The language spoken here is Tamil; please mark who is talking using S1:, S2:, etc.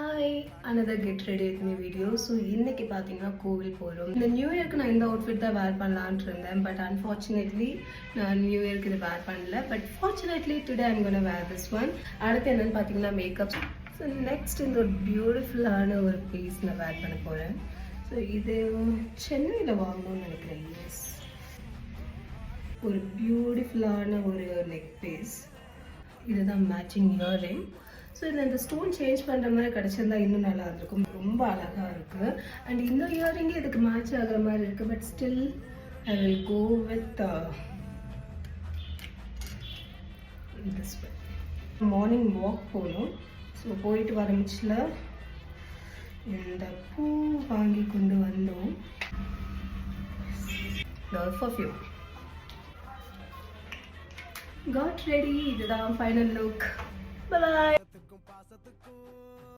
S1: Hi another get ready with me video. So இன்னைக்கு பார்த்தீங்கன்னா கோவில் போகிறோம். இந்த நியூ இயர்க்கு நான் இந்த அவுட்ஃபிட் தான் வேர் பண்ணலான்ட்டு இருந்தேன். பட் அன்ஃபார்ச்சுனேட்லி நான் நியூ இயர்க்கு இது வேர் பண்ணல. But fortunately today I'm gonna wear this one. அடுத்து என்னென்னு பார்த்தீங்கன்னா மேக்கப். ஸோ நெக்ஸ்ட் இந்த ஒரு பியூட்டிஃபுல்லான ஒரு பீஸ் நான் வேர் பண்ண போகிறேன். ஸோ இது சென்னையில் வாங்கணும்னு நினைக்கிறேன். எஸ், ஒரு பியூட்டிஃபுல்லான ஒரு நெக் பீஸ். இதுதான் மேட்சிங் இயரிங். ஸோ இதில் இந்த ஸ்டோன் சேஞ்ச் பண்ணுற மாதிரி கிடச்சிருந்தா இன்னும் நல்லா இருக்கும். ரொம்ப அழகாக இருக்குது. அண்ட் இந்த இயரிங்கே இதுக்கு மேட்ச் ஆகிற மாதிரி இருக்குது. But still I will go with this one. Morning walk போகணும். ஸோ போயிட்டு வர மிச்சில் இந்த பூ வாங்கி கொண்டு வந்தோம். Perfume got ready. இதுதான் ஃபைனல் லுக். Bye bye.